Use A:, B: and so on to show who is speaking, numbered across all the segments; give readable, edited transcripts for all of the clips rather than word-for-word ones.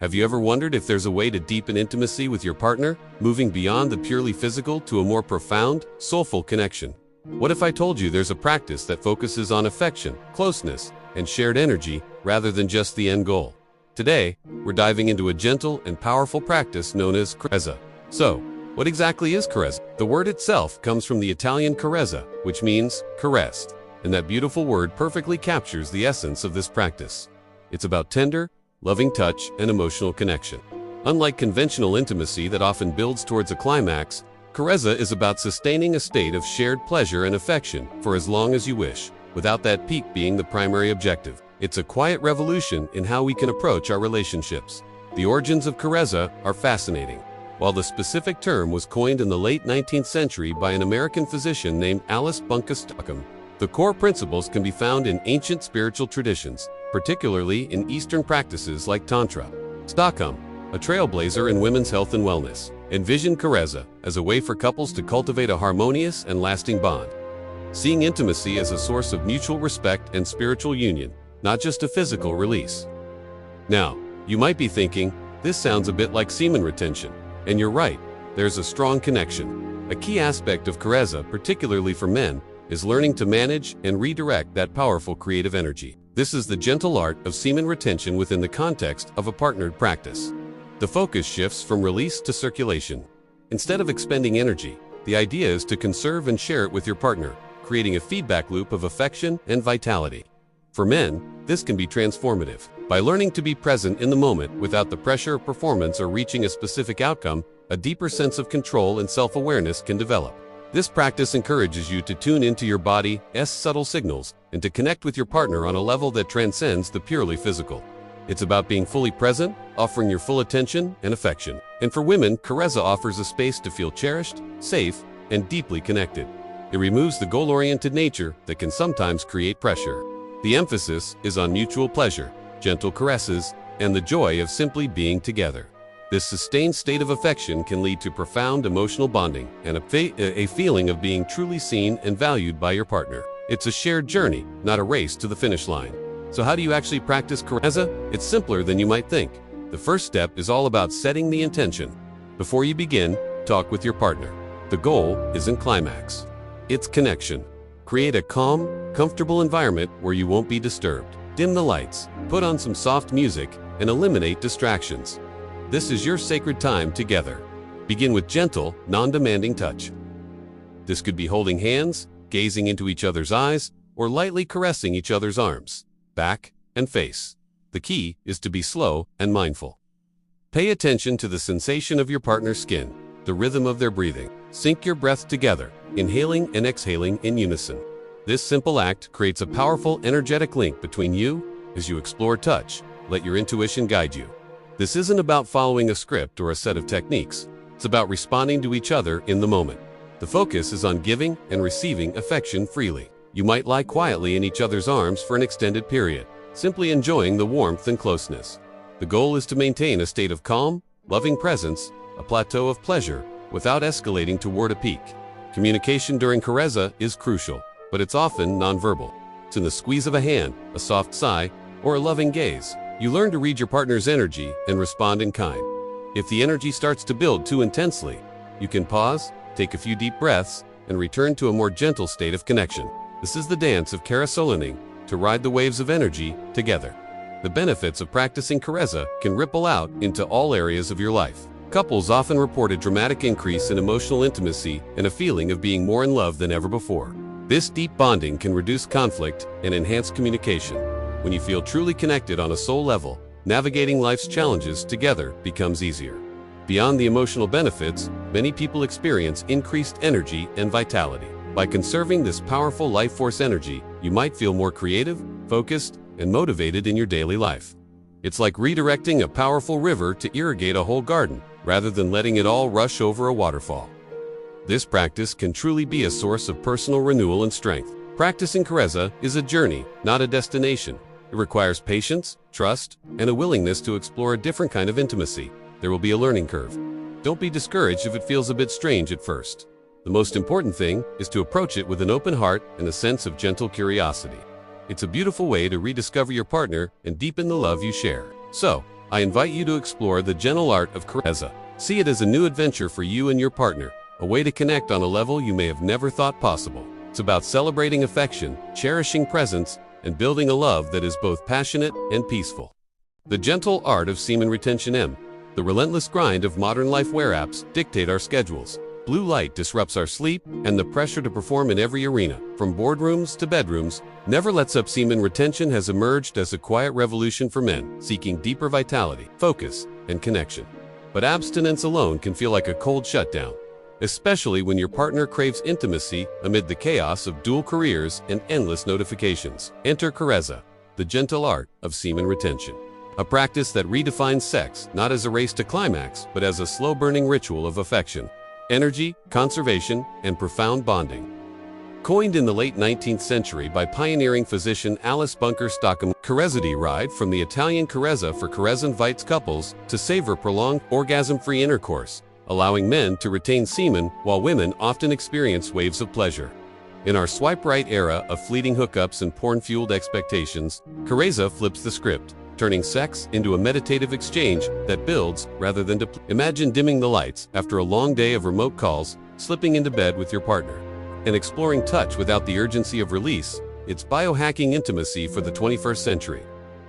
A: Have you ever wondered if there's a way to deepen intimacy with your partner, moving beyond the purely physical to a more profound, soulful connection? What if I told you there's a practice that focuses on affection, closeness, and shared energy rather than just the end goal? Today, we're diving into a gentle and powerful practice known as Karezza. So, what exactly is Karezza? The word itself comes from the Italian Karezza, which means caressed, and that beautiful word perfectly captures the essence of this practice. It's about tender, loving touch and emotional connection. Unlike conventional intimacy that often builds towards a climax, Karezza is about sustaining a state of shared pleasure and affection for as long as you wish, without that peak being the primary objective. It's a quiet revolution in how we can approach our relationships. The origins of Karezza are fascinating. While the specific term was coined in the late 19th century by an American physician named Alice Bunker Stockham, the core principles can be found in ancient spiritual traditions, particularly in Eastern practices like Tantra. Stockham, a trailblazer in women's health and wellness, envisioned Karezza as a way for couples to cultivate a harmonious and lasting bond, seeing intimacy as a source of mutual respect and spiritual union, not just a physical release. Now, you might be thinking, this sounds a bit like semen retention, and you're right, there's a strong connection. A key aspect of Karezza, particularly for men, is learning to manage and redirect that powerful creative energy. This is the gentle art of semen retention within the context of a partnered practice. The focus shifts from release to circulation. Instead of expending energy, the idea is to conserve and share it with your partner, creating a feedback loop of affection and vitality. For men, this can be transformative. By learning to be present in the moment without the pressure of performance or reaching a specific outcome, a deeper sense of control and self-awareness can develop. This practice encourages you to tune into your body's subtle signals and to connect with your partner on a level that transcends the purely physical. It's about being fully present, offering your full attention and affection. And for women, Karezza offers a space to feel cherished, safe, and deeply connected. It removes the goal-oriented nature that can sometimes create pressure. The emphasis is on mutual pleasure, gentle caresses, and the joy of simply being together. This sustained state of affection can lead to profound emotional bonding and a feeling of being truly seen and valued by your partner. It's a shared journey, not a race to the finish line. So how do you actually practice Karezza? It's simpler than you might think. The first step is all about setting the intention. Before you begin, talk with your partner. The goal isn't climax. It's connection. Create a calm, comfortable environment where you won't be disturbed. Dim the lights, put on some soft music, and eliminate distractions. This is your sacred time together. Begin with gentle, non-demanding touch. This could be holding hands, gazing into each other's eyes, or lightly caressing each other's arms, back, and face. The key is to be slow and mindful. Pay attention to the sensation of your partner's skin, the rhythm of their breathing. Sync your breath together, inhaling and exhaling in unison. This simple act creates a powerful, energetic link between you. As you explore touch, let your intuition guide you. This isn't about following a script or a set of techniques. It's about responding to each other in the moment. The focus is on giving and receiving affection freely. You might lie quietly in each other's arms for an extended period, simply enjoying the warmth and closeness. The goal is to maintain a state of calm, loving presence, a plateau of pleasure, without escalating toward a peak. Communication during Karezza is crucial, but it's often nonverbal. It's in the squeeze of a hand, a soft sigh, or a loving gaze. You learn to read your partner's energy and respond in kind. If the energy starts to build too intensely, you can pause, take a few deep breaths, and return to a more gentle state of connection. This is the dance of Karezza, to ride the waves of energy together. The benefits of practicing Karezza can ripple out into all areas of your life. Couples often report a dramatic increase in emotional intimacy and a feeling of being more in love than ever before. This deep bonding can reduce conflict and enhance communication. When you feel truly connected on a soul level, navigating life's challenges together becomes easier. Beyond the emotional benefits, many people experience increased energy and vitality. By conserving this powerful life force energy, you might feel more creative, focused, and motivated in your daily life. It's like redirecting a powerful river to irrigate a whole garden, rather than letting it all rush over a waterfall. This practice can truly be a source of personal renewal and strength. Practicing Karezza is a journey, not a destination. It requires patience, trust, and a willingness to explore a different kind of intimacy. There will be a learning curve. Don't be discouraged if it feels a bit strange at first. The most important thing is to approach it with an open heart and a sense of gentle curiosity. It's a beautiful way to rediscover your partner and deepen the love you share. So, I invite you to explore the gentle art of Karezza. See it as a new adventure for you and your partner, a way to connect on a level you may have never thought possible. It's about celebrating affection, cherishing presence, and building a love that is both passionate and peaceful. The gentle art of semen retention. The relentless grind of modern life where apps dictate our schedules. Blue light disrupts our sleep, and the pressure to perform in every arena, from boardrooms to bedrooms, never lets up. Semen retention has emerged as a quiet revolution for men seeking deeper vitality, focus, and connection. But abstinence alone can feel like a cold shutdown, especially when your partner craves intimacy amid the chaos of dual careers and endless notifications. Enter Karezza, the gentle art of semen retention. A practice that redefines sex not as a race to climax, but as a slow-burning ritual of affection, energy, conservation, and profound bonding. Coined in the late 19th century by pioneering physician Alice Bunker Stockham, Karezza derived from the Italian Carezza for Karezza invites couples to savor prolonged, orgasm-free intercourse, allowing men to retain semen while women often experience waves of pleasure. In our swipe-right era of fleeting hookups and porn-fueled expectations, Karezza flips the script, turning sex into a meditative exchange that builds rather than depletes. Imagine dimming the lights after a long day of remote calls, slipping into bed with your partner, and exploring touch without the urgency of release. It's biohacking intimacy for the 21st century,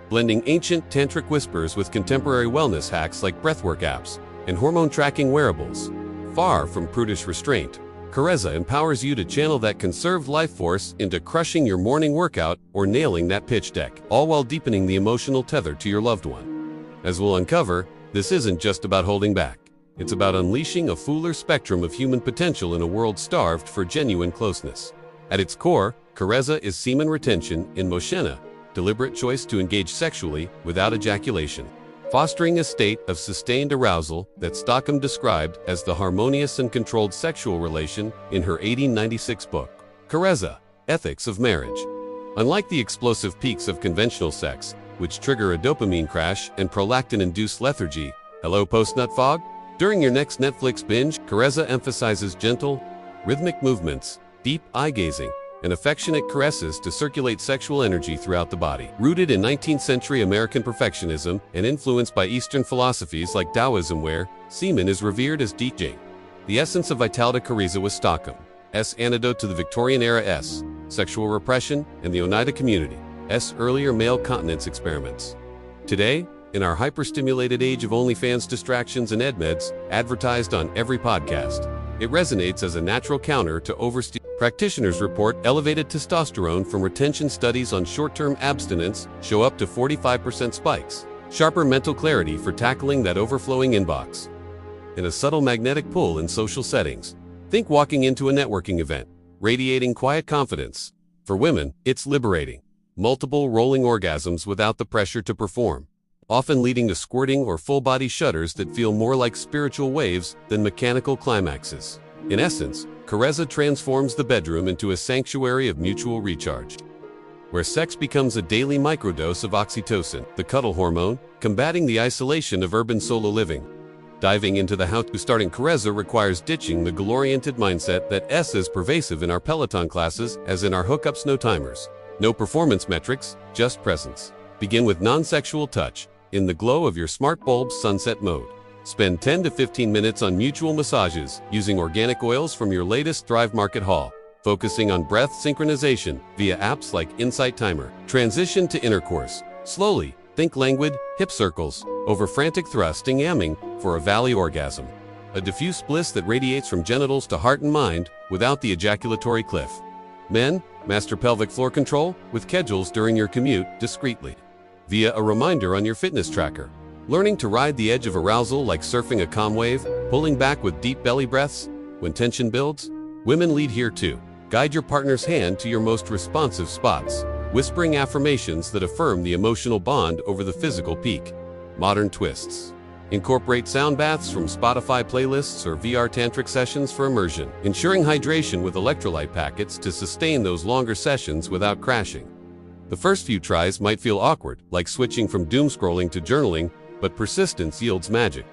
A: blending ancient tantric whispers with contemporary wellness hacks like breathwork apps and hormone-tracking wearables. Far from prudish restraint, Karezza empowers you to channel that conserved life force into crushing your morning workout or nailing that pitch deck, all while deepening the emotional tether to your loved one. As we'll uncover, this isn't just about holding back. It's about unleashing a fuller spectrum of human potential in a world starved for genuine closeness. At its core, Karezza is semen retention in motion, a deliberate choice to engage sexually without ejaculation, fostering a state of sustained arousal that Stockham described as the harmonious and controlled sexual relation in her 1896 book, Karezza, Ethics of Marriage. Unlike the explosive peaks of conventional sex, which trigger a dopamine crash and prolactin-induced lethargy, hello post-nut fog? During your next Netflix binge, Karezza emphasizes gentle, rhythmic movements, deep eye-gazing, and affectionate caresses to circulate sexual energy throughout the body. Rooted in 19th century American perfectionism and influenced by Eastern philosophies like Taoism, where semen is revered as DJ, the essence of vitality. Karezza was Stockham's antidote to the Victorian-era sexual repression and the Oneida community's earlier male continence experiments. Today, in our hyper-stimulated age of OnlyFans distractions and edmeds advertised on every podcast, it resonates as a natural counter to overstimulation. Practitioners report elevated testosterone from retention. Studies on short-term abstinence show up to 45% spikes, sharper mental clarity for tackling that overflowing inbox, and a subtle magnetic pull in social settings. Think walking into a networking event, radiating quiet confidence. For women, it's liberating. Multiple rolling orgasms without the pressure to perform, often leading to squirting or full-body shudders that feel more like spiritual waves than mechanical climaxes. In essence, Karezza transforms the bedroom into a sanctuary of mutual recharge, where sex becomes a daily microdose of oxytocin, the cuddle hormone, combating the isolation of urban solo living. Diving into the how-to. Starting Karezza requires ditching the goal-oriented mindset that is pervasive in our Peloton classes as in our hookups. No timers, no performance metrics, just presence. Begin with non-sexual touch, in the glow of your smart bulb's sunset mode. Spend 10 to 15 minutes on mutual massages using organic oils from your latest Thrive Market haul, focusing on breath synchronization via apps like Insight Timer. Transition to intercourse. Slowly, think languid, hip circles, over frantic thrusting, aiming for a valley orgasm. A diffuse bliss that radiates from genitals to heart and mind without the ejaculatory cliff. Men, master pelvic floor control with kedules during your commute discreetly, via a reminder on your fitness tracker. Learning to ride the edge of arousal like surfing a calm wave, pulling back with deep belly breaths when tension builds. Women lead here too. Guide your partner's hand to your most responsive spots, whispering affirmations that affirm the emotional bond over the physical peak. Modern twists. Incorporate sound baths from Spotify playlists or VR tantric sessions for immersion, ensuring hydration with electrolyte packets to sustain those longer sessions without crashing. The first few tries might feel awkward, like switching from doom scrolling to journaling, but persistence yields magic.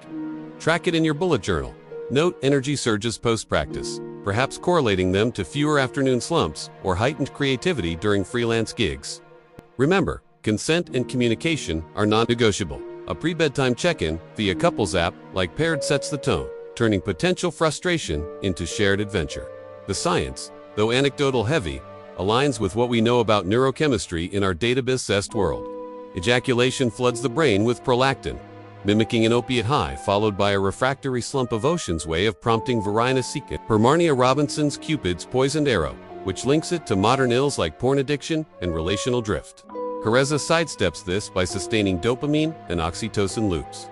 A: Track it in your bullet journal. Note energy surges post-practice, perhaps correlating them to fewer afternoon slumps or heightened creativity during freelance gigs. Remember, consent and communication are non-negotiable. A pre-bedtime check-in via couples app like Paired sets the tone, turning potential frustration into shared adventure. The science, though anecdotal heavy, aligns with what we know about neurochemistry in our database-obsessed world. Ejaculation floods the brain with prolactin, mimicking an opiate high followed by a refractory slump of ocean's way of prompting Verena Seekin per Marnia Robinson's Cupid's poisoned arrow, which links it to modern ills like porn addiction and relational drift. Karezza sidesteps this by sustaining dopamine and oxytocin loops.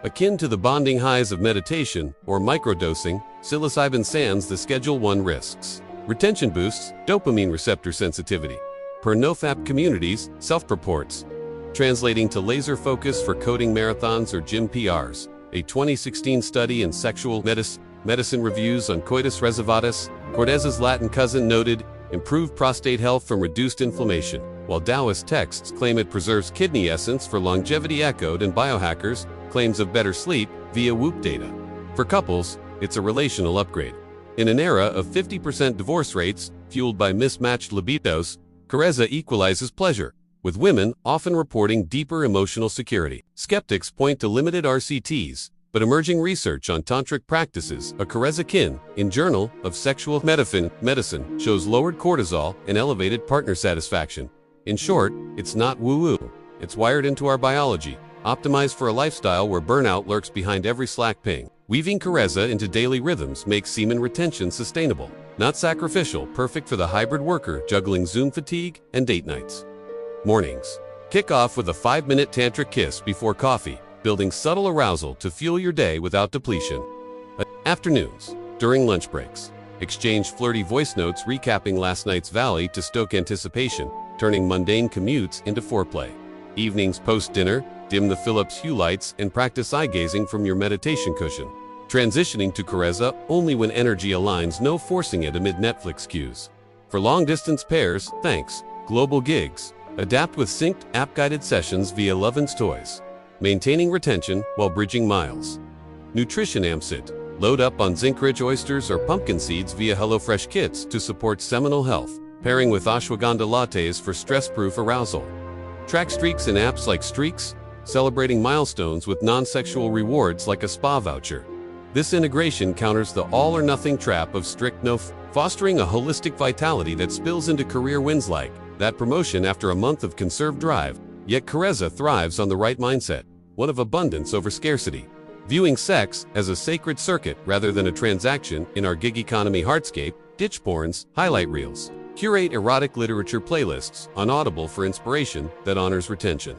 A: Akin to the bonding highs of meditation or microdosing, psilocybin sans the Schedule 1 risks. Retention boosts dopamine receptor sensitivity, per NoFap Communities self-reports, translating to laser focus for coding marathons or gym PRs. A 2016 study in Sexual Medicine Reviews on Coitus Reservatus, Karezza's Latin cousin, noted improved prostate health from reduced inflammation, while Taoist texts claim it preserves kidney essence for longevity, echoed and biohackers claims of better sleep via Whoop data. For couples, it's a relational upgrade. In an era of 50% divorce rates fueled by mismatched libidos, Karezza equalizes pleasure, with women often reporting deeper emotional security. Skeptics point to limited RCTs, but emerging research on tantric practices, a Karezza-kin, in Journal of Sexual Medicine, shows lowered cortisol and elevated partner satisfaction. In short, it's not woo-woo. It's wired into our biology, optimized for a lifestyle where burnout lurks behind every Slack ping. Weaving Karezza into daily rhythms makes semen retention sustainable, not sacrificial, perfect for the hybrid worker juggling Zoom fatigue and date nights. Mornings. Kick off with a 5-minute tantric kiss before coffee, building subtle arousal to fuel your day without depletion. Afternoons. During lunch breaks. Exchange flirty voice notes recapping last night's valley to stoke anticipation, turning mundane commutes into foreplay. Evenings post-dinner. Dim the Philips Hue lights and practice eye-gazing from your meditation cushion. Transitioning to Karezza only when energy aligns, no forcing it amid Netflix queues. For long-distance pairs, thanks. Global gigs. Adapt with synced, app-guided sessions via Lovin's Toys. Maintaining retention while bridging miles. Nutrition AMSIT. Load up on zinc-rich oysters or pumpkin seeds via HelloFresh kits to support seminal health, pairing with ashwagandha lattes for stress-proof arousal. Track streaks in apps like Streaks, celebrating milestones with non-sexual rewards like a spa voucher. This integration counters the all-or-nothing trap of strict fostering a holistic vitality that spills into career wins like that promotion after a month of conserved drive. Yet Karezza thrives on the right mindset, one of abundance over scarcity. Viewing sex as a sacred circuit rather than a transaction in our gig economy hardscape, ditch porns, highlight reels. Curate erotic literature playlists on Audible for inspiration that honors retention.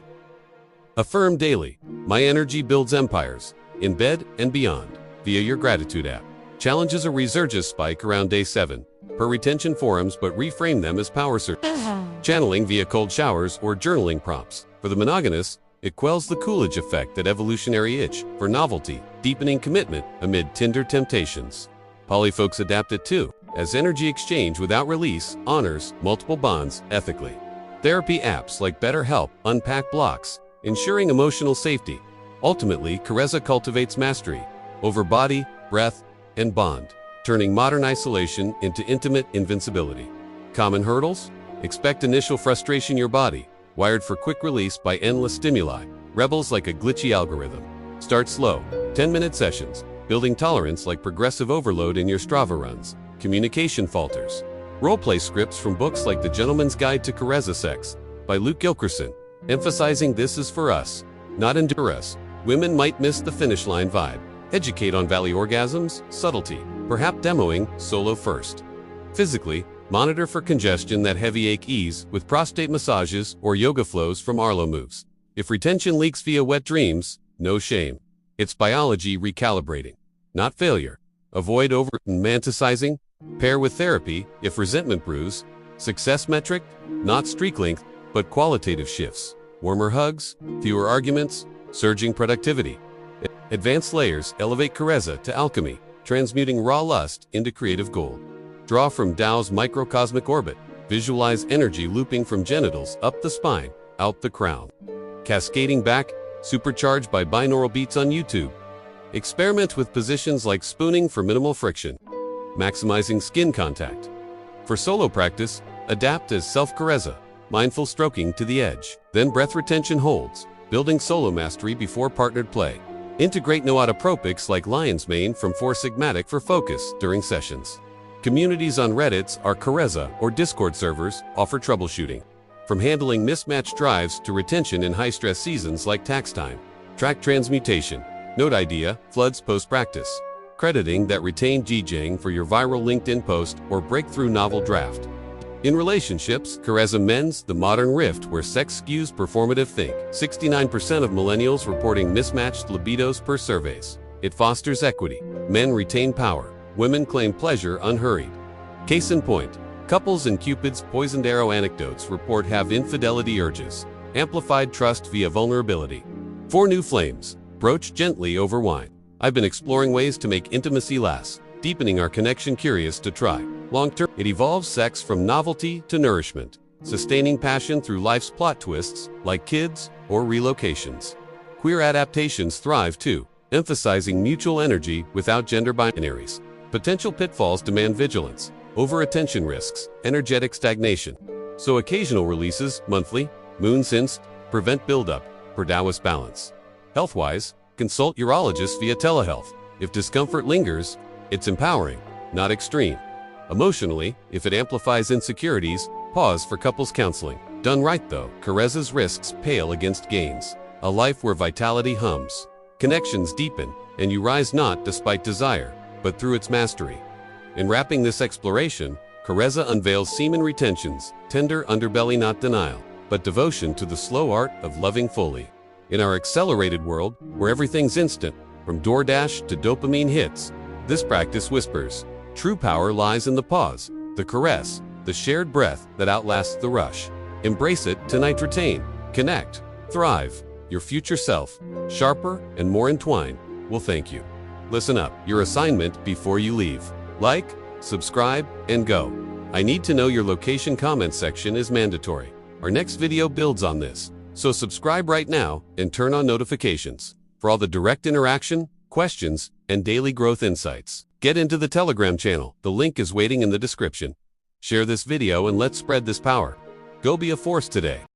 A: Affirm daily. My energy builds empires, in bed and beyond, via your gratitude app. Challenges a resurgence spike around day 7, per retention forums, but reframe them as power surges. Channeling via cold showers or journaling prompts. For the monogamous, it quells the Coolidge effect, that evolutionary itch for novelty, deepening commitment amid Tinder temptations. Polyfolks adapt it too, as energy exchange without release honors multiple bonds ethically. Therapy apps like BetterHelp unpack blocks, ensuring emotional safety. Ultimately, Karezza cultivates mastery over body, breath, and bond, turning modern isolation into intimate invincibility. Common hurdles? Expect initial frustration, your body, wired for quick release by endless stimuli, rebels like a glitchy algorithm. Start slow, 10-minute sessions, building tolerance like progressive overload in your Strava runs. Communication falters. Roleplay scripts from books like The Gentleman's Guide to Karezza Sex by Luke Gilkerson, emphasizing this is for us, not endure us. Women might miss the finish line vibe. Educate on valley orgasms, subtlety, perhaps demoing solo first. Physically, monitor for congestion, that heavy ache ease with prostate massages or yoga flows from Arlo moves. If retention leaks via wet dreams, no shame. It's biology recalibrating, not failure. Avoid over-romanticizing. Pair with therapy if resentment brews. Success metric, not streak length, but qualitative shifts. Warmer hugs, fewer arguments, surging productivity. Advanced layers elevate Karezza to alchemy, transmuting raw lust into creative gold. Draw from Tao's microcosmic orbit. Visualize energy looping from genitals up the spine, out the crown. Cascading back, supercharged by binaural beats on YouTube. Experiment with positions like spooning for minimal friction, maximizing skin contact. For solo practice, adapt as self-Karezza, mindful stroking to the edge. Then breath retention holds, building solo mastery before partnered play. Integrate nootropics like lion's mane from 4-sigmatic for focus during sessions. Communities on Reddit's Is Karezza or Discord servers offer troubleshooting. From handling mismatched drives to retention in high-stress seasons like tax time. Track transmutation. Note idea, floods post-practice. Crediting that retained GJing for your viral LinkedIn post or breakthrough novel draft. In relationships, Karezza mends the modern rift where sex skews performative think. 69% of millennials reporting mismatched libidos per surveys. It fosters equity. Men retain power. Women claim pleasure unhurried. Case in point, couples in Cupid's poisoned arrow anecdotes report have infidelity urges. Amplified trust via vulnerability. 4 new flames. Broach gently over wine. I've been exploring ways to make intimacy last, deepening our connection, curious to try. Long-term, it evolves sex from novelty to nourishment, sustaining passion through life's plot twists, like kids or relocations. Queer adaptations thrive too, emphasizing mutual energy without gender binaries. Potential pitfalls demand vigilance, over-attention risks, energetic stagnation. So occasional releases, monthly, moon-sensed, prevent buildup, per Taoist balance. Health-wise, consult urologist via telehealth. If discomfort lingers, it's empowering, not extreme. Emotionally, if it amplifies insecurities, pause for couples counseling. Done right though, Karezza's risks pale against gains. A life where vitality hums, connections deepen, and you rise not despite desire, but through its mastery. In wrapping this exploration, Karezza unveils Semen Retention's tender underbelly, not denial, but devotion to the slow art of loving fully. In our accelerated world, where everything's instant, from DoorDash to dopamine hits, this practice whispers, true power lies in the pause, the caress, the shared breath that outlasts the rush. Embrace it tonight, retain, connect, thrive. Your future self, sharper and more entwined, will thank you. Listen up, your assignment before you leave. Like, subscribe, and go. I need to know your location. Comment section is mandatory. Our next video builds on this. So subscribe right now and turn on notifications for all the direct interaction, questions, and daily growth insights. Get into the Telegram channel. The link is waiting in the description. Share this video and let's spread this power. Go be a force today.